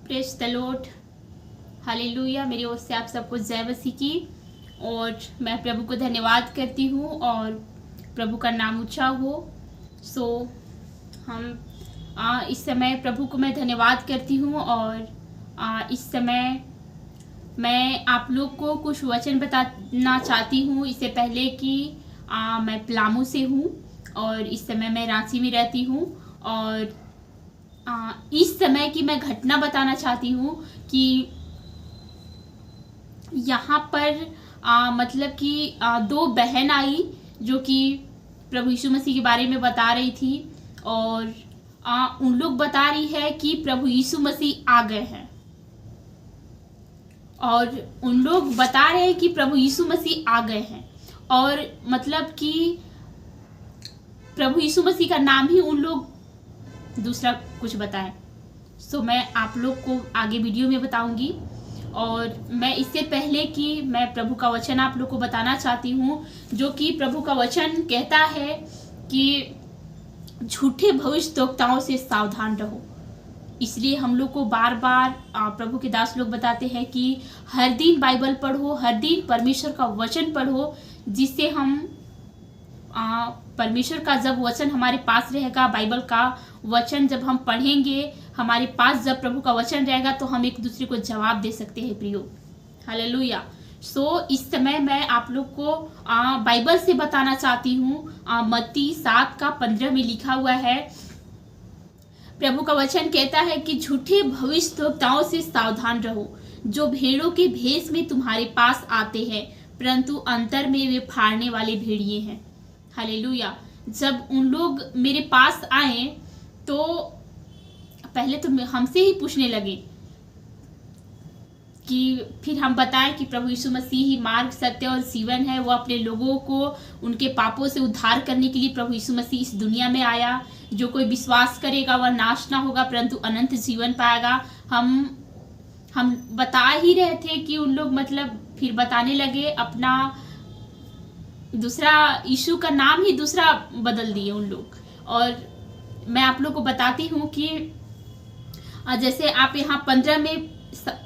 Praise the Lord, hallelujah. मेरी ओर से आप सबको जय मसीह की। और मैं प्रभु को धन्यवाद करती हूँ और प्रभु का नाम ऊंचा हो। हम इस समय प्रभु को मैं धन्यवाद करती हूँ और इस समय मैं आप लोग को कुछ वचन बताना चाहती हूँ। इससे पहले कि मैं पलामू से हूँ और इस समय मैं रांची में रहती हूँ। और इस समय की मैं घटना बताना चाहती हूँ कि यहाँ पर मतलब कि दो बहन आई जो कि प्रभु यीशु मसीह के बारे में बता रही थी। और उन लोग बता रही है कि प्रभु यीशु मसीह आ गए हैं। और उन लोग बता रहे हैं कि प्रभु यीशु मसीह आ गए हैं। और मतलब कि प्रभु यीशु मसीह का नाम ही उन लोग दूसरा कुछ बताएं। मैं आप लोग को आगे वीडियो में बताऊंगी। और मैं इससे पहले कि मैं प्रभु का वचन आप लोग को बताना चाहती हूँ, जो कि प्रभु का वचन कहता है कि झूठे भविष्यद्वक्ताओं से सावधान रहो। इसलिए हम लोग को बार बार प्रभु के दास लोग बताते हैं कि हर दिन बाइबल पढ़ो, हर दिन परमेश्वर का वचन पढ़ो, जिससे हम परमेश्वर का जब वचन हमारे पास रहेगा, बाइबल का वचन जब हम पढ़ेंगे, हमारे पास जब प्रभु का वचन रहेगा तो हम एक दूसरे को जवाब दे सकते हैं प्रियो। हालेलुया। इस समय मैं आप लोग को बाइबल से बताना चाहती हूँ। मत्ती 7:15 में लिखा हुआ है, प्रभु का वचन कहता है कि झूठे भविष्यद्वक्ताओं से सावधान रहो, जो भेड़ों के भेष में तुम्हारे पास आते हैं, परंतु अंतर में वे फाड़ने वाले भेड़िए हैं। हालेलुया। जब उन लोग मेरे पास आए तो पहले तो हमसे ही पूछने लगे कि फिर हम बताएं कि प्रभु यीशु मसीह ही मार्ग, सत्य और जीवन है। वो अपने लोगों को उनके पापों से उद्धार करने के लिए प्रभु यीशु मसीह इस दुनिया में आया। जो कोई विश्वास करेगा वह नाश ना होगा परंतु अनंत जीवन पाएगा। हम बता ही रहे थे कि उन लोग मतलब फिर बताने लगे अपना दूसरा, यीशु का नाम ही दूसरा बदल दिए उन लोग। और मैं आप लोग को बताती हूँ कि जैसे आप यहाँ 15 में,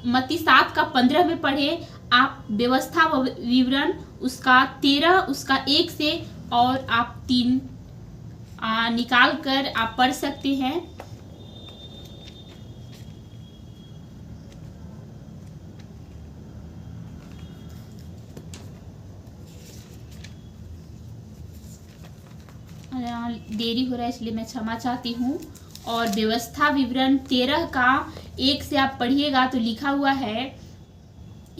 मत्ती 7:15 में पढ़े आप, व्यवस्था व विवरण उसका 13, उसका 1 से और आप 3 निकाल कर आप पढ़ सकते हैं। देरी हो रहा है इसलिए मैं क्षमा चाहती हूँ। और व्यवस्था विवरण 13 का 1 से आप पढ़िएगा तो लिखा हुआ है,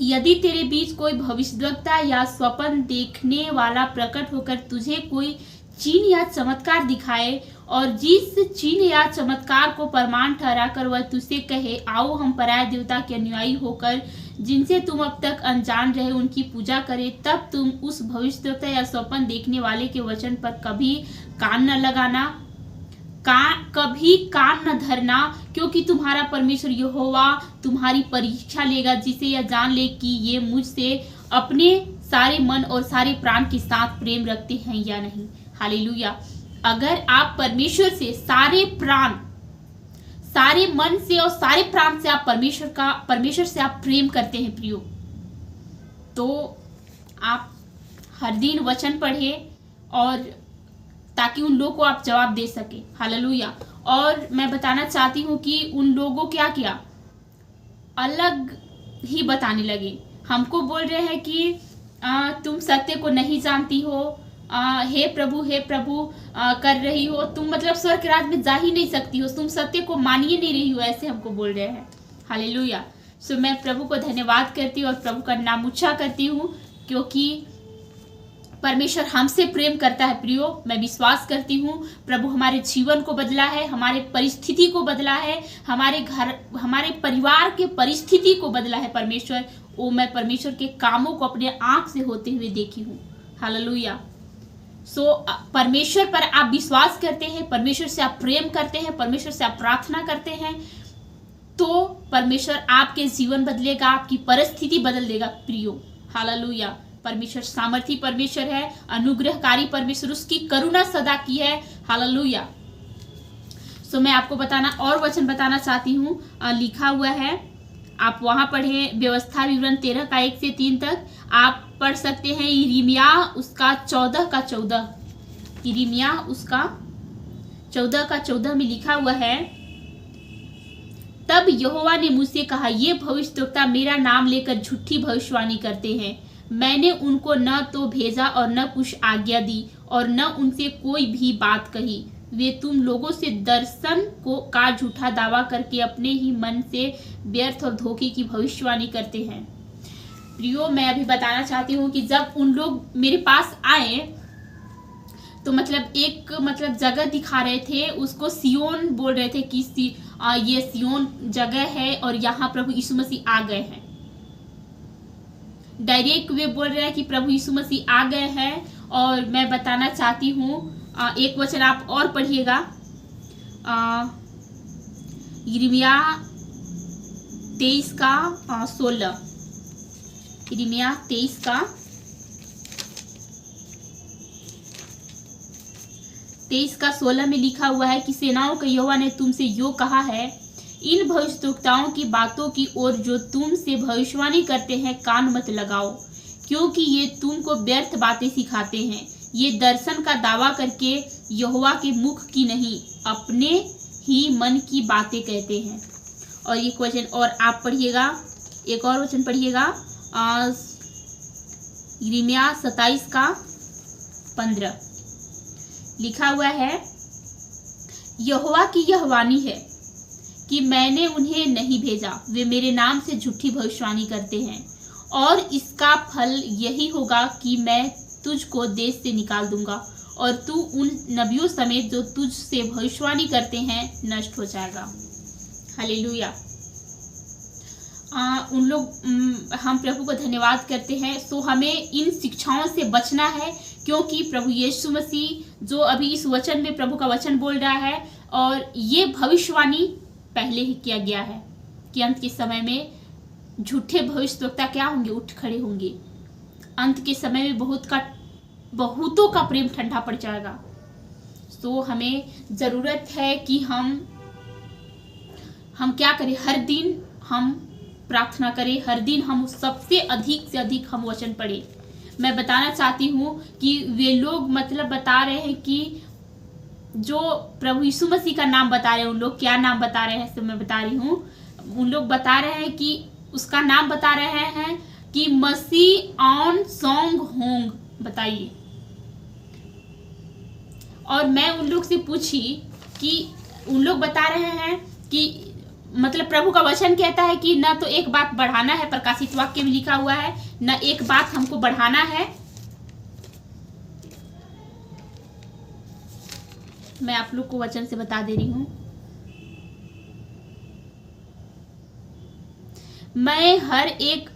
यदि तेरे बीच कोई भविष्यद्वक्ता या स्वप्न देखने वाला प्रकट होकर तुझे कोई चिन्ह या चमत्कार दिखाए और जिस चिन्ह या चमत्कार को प्रमाण ठहराकर वह तुझसे कहे, आओ हम पराय देवता के अनुयायी होकर जिनसे तुम अब तक अनजान रहे उनकी पूजा करें, तब तुम उस भविष्यद्वक्ता या स्वप्न देखने वाले के वचन पर कभी कान न लगाना, कभी कान न धरना, क्योंकि तुम्हारा परमेश्वर यहोवा तुम्हारी परीक्षा लेगा, जिसे यह जान ले कि ये मुझसे अपने सारे मन और सारे प्राण के साथ प्रेम रखते हैं या नहीं। हालेलुया। अगर आप परमेश्वर से सारे प्राण, सारे मन से और सारे प्राण से आप परमेश्वर से आप प्रेम करते हैं प्रियो, तो आप हर दिन वचन पढ़े और ताकि उन लोगों को आप जवाब दे सके। हालेलुया। और मैं बताना चाहती हूँ कि उन लोगों क्या किया, अलग ही बताने लगे। हमको बोल रहे हैं कि तुम सत्य को नहीं जानती हो, हे प्रभु कर रही हो, तुम मतलब स्वर्ग राज में जा ही नहीं सकती हो, तुम सत्य को मानिए नहीं रही हो, ऐसे हमको बोल रहे हैं। हालेलुया। मैं प्रभु को धन्यवाद करती हूँ और प्रभु का नाम ऊंचा करती हूँ, क्योंकि परमेश्वर हमसे प्रेम करता है प्रियो। मैं विश्वास करती हूँ प्रभु हमारे जीवन को बदला है, हमारे परिस्थिति को बदला है, हमारे घर, हमारे परिवार के परिस्थिति को बदला है परमेश्वर। मैं परमेश्वर के कामों को अपने आंख से होते हुए देखी हूँ। हालेलुया। परमेश्वर पर आप विश्वास करते हैं, परमेश्वर से आप प्रेम करते हैं, परमेश्वर से आप प्रार्थना करते हैं, तो परमेश्वर आपके जीवन बदलेगा, आपकी परिस्थिति बदल देगा प्रियो। हालेलुया। परमेश्वर सामर्थी परमेश्वर है, अनुग्रहकारी परमेश्वर, उसकी करुणा सदा की है। हालेलुया। सो मैं आपको और वचन बताना चाहती हूँ। लिखा हुआ है, आप वहाँ पढ़ें, व्यवस्था विवरण 13 का 1 से 3 तक आप पढ़ सकते हैं। यिर्मयाह उसका 14 का 14, यिर्मयाह उसका 14 का 14 में लिखा हुआ है, तब यहोवा ने मुझसे कहा, ये भविष्यद्वक्ता मेरा नाम लेकर झूठी भविष्यवाणी करते हैं। मैंने उनको न तो भेजा और न कुछ आज्ञा दी और न उनसे कोई भी बात कही। वे तुम लोगों से दर्शन का झूठा दावा करके अपने ही मन से व्यर्थ और धोखे की भविष्यवाणी करते हैं। प्रियो, मैं अभी बताना चाहती हूँ कि जब उन लोग मेरे पास आए तो एक जगह दिखा रहे थे, उसको सियोन बोल रहे थे कि ये सियोन जगह है और यहाँ प्रभु यीशु मसीह आ गए हैं। डायरेक्ट वे बोल रहे हैं कि प्रभु यीशु मसीह आ गए हैं। और मैं बताना चाहती हूँ, एक वचन आप और पढ़िएगा, यिर्मयाह 23 का 16, यिर्मयाह 23 का 16 में लिखा हुआ है कि सेनाओं के यहोवा ने तुमसे यो कहा है, इन भविष्यद्वक्ताओं की बातों की ओर जो तुमसे भविष्यवाणी करते हैं कान मत लगाओ, क्योंकि ये तुमको व्यर्थ बातें सिखाते हैं। ये दर्शन का दावा करके यहोवा के मुख की नहीं, अपने ही मन की बातें कहते हैं। और एक वचन और आप पढ़िएगा, एक और वचन पढ़िएगा, यिर्मयाह 27 का 15 लिखा हुआ है, यहोवा की यह वाणी है कि मैंने उन्हें नहीं भेजा, वे मेरे नाम से झूठी भविष्यवाणी करते हैं, और इसका फल यही होगा कि मैं तुझको देश से निकाल दूंगा और तू उन नबियों समेत जो तुझ से भविष्यवाणी करते हैं नष्ट हो जाएगा। हालेलुया। उन लोग हम प्रभु को धन्यवाद करते हैं। सो हमें इन शिक्षाओं से बचना है, क्योंकि प्रभु यीशु मसीह जो अभी इस वचन में प्रभु का वचन बोल रहा है, और ये भविष्यवाणी पहले ही किया गया है कि अंत के समय में झूठे भविष्यद्वक्ता क्या होंगे, उठ खड़े होंगे। अंत के समय में बहुतों का प्रेम ठंडा पड़ जाएगा। सो हमें जरूरत है कि हम क्या करें, हर दिन हम प्रार्थना करें, हर दिन हम सबसे अधिक से अधिक हम वचन पढ़ें। मैं बताना चाहती हूँ कि वे लोग बता रहे हैं कि जो प्रभु यीशु मसीह का नाम बता रहे हैं, उन लोग क्या नाम बता रहे हैं, तो मैं बता रही हूँ, उन लोग बता रहे हैं कि उसका नाम बता रहे हैं कि मसीह ऑन सॉन्ग होंग, बताइए। और मैं उन लोग से पूछी कि उन लोग बता रहे हैं कि प्रभु का वचन कहता है कि न तो एक बात बढ़ाना है, प्रकाशित वाक्य में लिखा हुआ है, न एक बात हमको बढ़ाना है। मैं आप लोग को वचन से बता दे रही हूं, मैं हर एक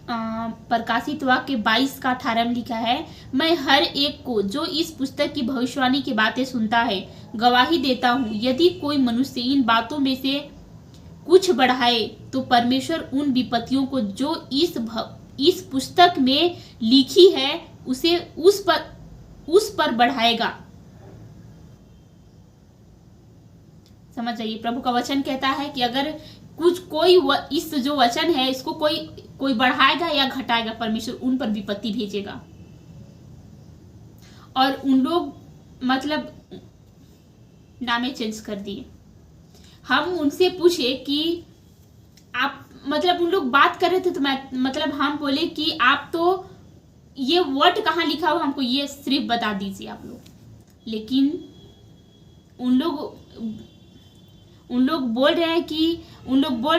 प्रकाशित वाक्य 22 का 18 में लिखा है, मैं हर एक को जो इस पुस्तक की भविष्यवाणी की बातें सुनता है गवाही देता हूँ, यदि कोई मनुष्य इन बातों में से कुछ बढ़ाए तो परमेश्वर उन विपत्तियों को जो इस पुस्तक में लिखी है उसे उस पर बढ़ाएगा। समझ जाइए, प्रभु का वचन कहता है कि अगर कोई इस जो वचन है इसको कोई बढ़ाएगा या घटाएगा, परमेश्वर उन पर विपत्ति भेजेगा। और उन लोग नामे चेंज कर दिए। हम उनसे पूछे कि आप उन लोग बात कर रहे थे तो मैं हम बोले कि आप तो ये वर्ड कहाँ लिखा हुआ हमको ये सिर्फ बता दीजिए आप लोग। लेकिन उन लोग बोल रहे हैं कि उन लोग बोल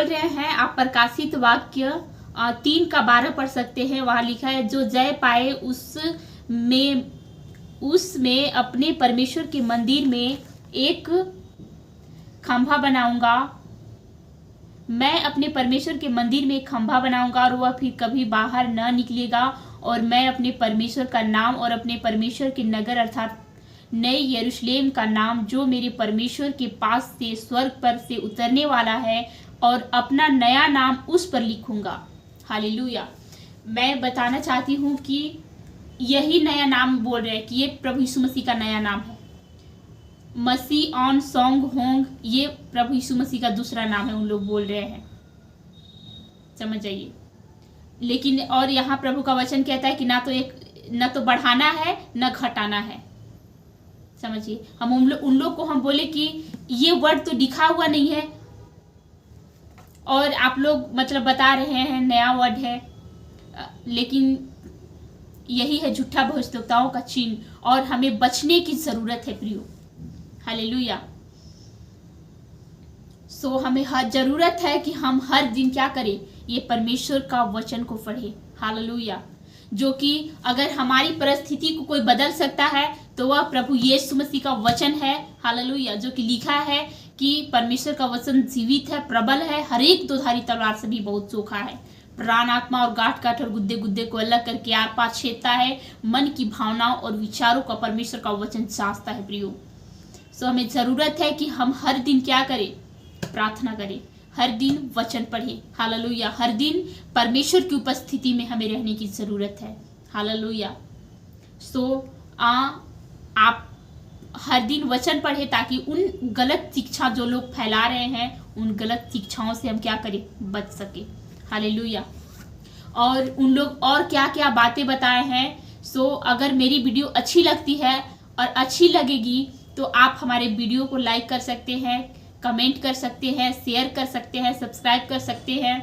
रहे हैं, आप प्रकाशित वाक्य 3 का 12 पढ़ सकते हैं। वहां लिखा है, जो जय पाए उसमें अपने परमेश्वर के मंदिर में एक खंभा बनाऊंगा। मैं अपने परमेश्वर के मंदिर में एक खंभा बनाऊंगा और वह फिर कभी बाहर न निकलेगा, और मैं अपने परमेश्वर का नाम और अपने परमेश्वर के नगर अर्थात नए यरूशलेम का नाम जो मेरे परमेश्वर के पास से स्वर्ग पर से उतरने वाला है, और अपना नया नाम उस पर लिखूंगा। हालेलुया। मैं बताना चाहती हूँ कि यही नया नाम बोल रहे हैं कि ये प्रभु यीशु मसीह का नया नाम है। मसीह ऑन सॉन्ग होंग ये प्रभु यीशु मसीह का दूसरा नाम है, उन लोग बोल रहे हैं, समझ जाइए। लेकिन और यहाँ प्रभु का वचन कहता है कि ना तो बढ़ाना है ना घटाना है, समझिए। हम उन लोग को हम बोले कि ये वर्ड तो लिखा हुआ नहीं है और आप लोग मतलब बता रहे हैं नया वर्ड है, लेकिन यही है झूठा भविष्यवक्ताओं का चिन्ह और हमें बचने की जरूरत है प्रियो। हालेलुया। सो हमें हर जरूरत है कि हम हर दिन क्या करें, ये परमेश्वर का वचन को पढ़े। हालेलुया। जो कि अगर हमारी परिस्थिति को कोई बदल सकता है तो वह प्रभु यीशु मसीह का वचन है। हालेलुया। जो कि लिखा है कि परमेश्वर का वचन जीवित है, प्रबल है, हर एक दोधारी तलवार से भी बहुत चोखा है, प्राण आत्मा और गांठ गांठ और गुद्दे गुद्दे को अलग करके आर पार छेदता है, मन की भावनाओं और विचारों का परमेश्वर का वचन जांचता है प्रियो। सो हमें जरूरत है कि हम हर दिन क्या करें, प्रार्थना करें, हर दिन वचन पढ़े। हालेलुया। हर दिन परमेश्वर की उपस्थिति में हमें रहने की जरूरत है। हालेलुया। सो आप हर दिन वचन पढ़े ताकि उन गलत शिक्षा जो लोग फैला रहे हैं उन गलत शिक्षाओं से हम क्या करें, बच सके। हालेलुया। और उन लोग और क्या क्या बातें बताए हैं। सो अगर मेरी वीडियो अच्छी लगती है और अच्छी लगेगी तो आप हमारे वीडियो को लाइक कर सकते हैं, कमेंट कर सकते हैं, शेयर कर सकते हैं, सब्सक्राइब कर सकते हैं।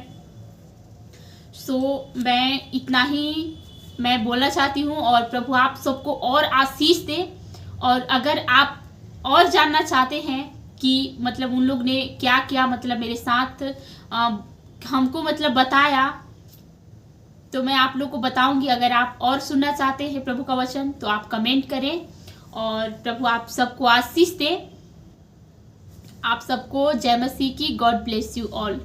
सो मैं इतना ही मैं बोलना चाहती हूँ और प्रभु आप सबको और आशीष दे। और अगर आप और जानना चाहते हैं कि मतलब उन लोग ने क्या क्या मतलब मेरे साथ हमको मतलब बताया तो मैं आप लोग को बताऊंगी। अगर आप और सुनना चाहते हैं प्रभु का वचन तो आप कमेंट करें और प्रभु आप सबको आशीष दे। आप सबको जय मसीह की। God bless you all.